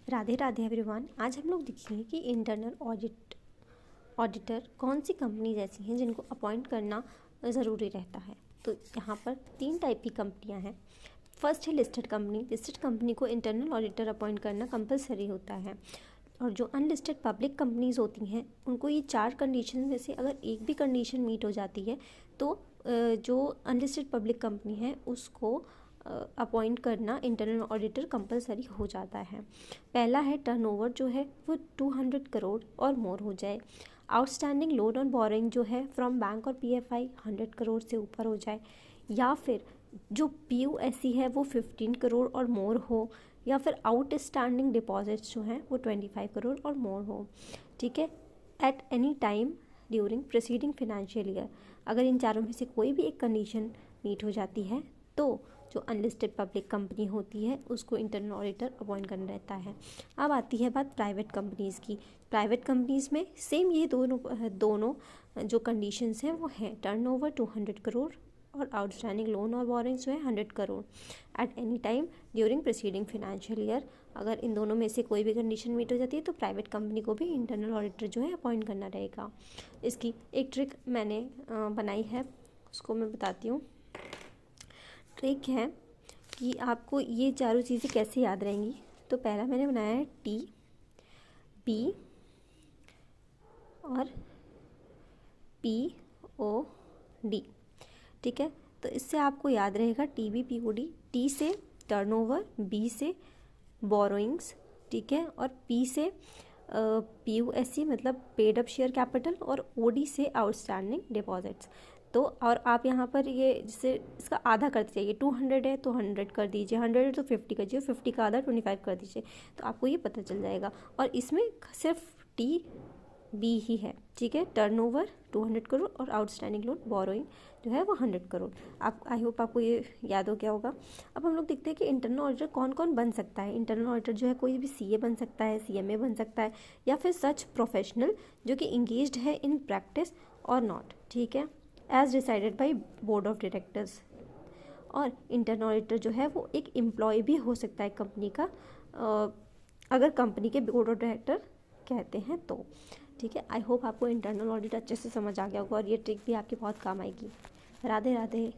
Radhe Radhe everyone. आज हम लोग देखेंगे कि इंटरनल ऑडिटर कौन सी कंपनीज ऐसी हैं जिनको अपॉइंट करना ज़रूरी रहता है। तो यहाँ पर 3 टाइप की कंपनियाँ हैं। फर्स्ट है लिस्टेड कंपनी। लिस्टेड कंपनी को इंटरनल ऑडिटर अपॉइंट करना कंपलसरी होता है। और जो अनलिस्टेड पब्लिक कंपनीज होती हैं उनको ये 4 कंडीशन में से अगर एक भी कंडीशन मीट हो जाती है तो जो अनलिस्टेड पब्लिक कंपनी है उसको अपॉइंट करना इंटरनल ऑडिटर कंपलसरी हो जाता है। पहला है टर्नओवर जो है वो 200 करोड़ और मोर हो जाए। आउटस्टैंडिंग लोन और बोरिंग जो है फ्रॉम बैंक और पीएफआई 100 करोड़ से ऊपर हो जाए, या फिर जो पीयूएससी है वो 15 करोड़ और मोर हो, या फिर आउटस्टैंडिंग डिपॉजिट्स जो हैं वो 25 करोड़ और मोर हो। ठीक है। At any time during preceding financial year, अगर इन चारों में से कोई भी एक कंडीशन मीट हो जाती है तो जो अनलिस्टेड पब्लिक कंपनी होती है उसको इंटरनल ऑडिटर अपॉइंट करना रहता है। अब आती है बात प्राइवेट कंपनीज़ की। प्राइवेट कंपनीज़ में सेम ये दोनों जो कंडीशंस हैं वो हैं टर्नओवर 200 करोड़ और आउटस्टैंडिंग लोन और बोरिंग्स जो है 100 crore at any time during preceding financial year. अगर इन दोनों में से कोई भी कंडीशन मीट हो जाती है तो प्राइवेट कंपनी को भी इंटरनल ऑडिटर जो है अपॉइंट करना रहेगा। इसकी एक ट्रिक मैंने बनाई है, उसको मैं बताती हूँ। ट्रिक है कि आपको ये चारों चीज़ें कैसे याद रहेंगी। तो पहला मैंने बनाया है टी, पी और पी ओ डी। ठीक है, तो इससे आपको याद रहेगा T B P O D. T से टर्नओवर, बी से बोरोइंग्स, ठीक है, और पी से पी यू एस सी मतलब पेड अप शेयर कैपिटल, और ओ डी से आउटस्टैंडिंग डिपॉजिट्स। तो और आप यहाँ पर ये जैसे इसका आधा कर दीजिए, 200 है तो 100 कर दीजिए, 100 है तो 50 कर दीजिए, 50 का आधा 25 कर दीजिए, तो आपको ये पता चल जाएगा। और इसमें सिर्फ टी बी ही है। ठीक है, टर्नओवर 200 करोड़ और आउटस्टैंडिंग लोन बोरोइंग जो है वो 100 करोड़। आप आई होप आपको ये याद हो गया होगा। अब हम लोग देखते हैं कि इंटरनल ऑडिटर कौन कौन बन सकता है। इंटरनल ऑडिटर जो है कोई भी सीए बन सकता है, सीएमए बन सकता है, या फिर सच प्रोफेशनल जो कि इंगेज्ड है इन प्रैक्टिस और नॉट। ठीक है, as decided by board of directors. और इंटरनल ऑडिटर जो है वो एक एम्प्लॉय भी हो सकता है कंपनी का, अगर कंपनी के बोर्ड ऑफ डायरेक्टर कहते हैं तो। ठीक है, आई होप आपको इंटरनल ऑडिट अच्छे से समझ आ गया होगा और ये ट्रिक भी आपकी बहुत काम आएगी। राधे राधे।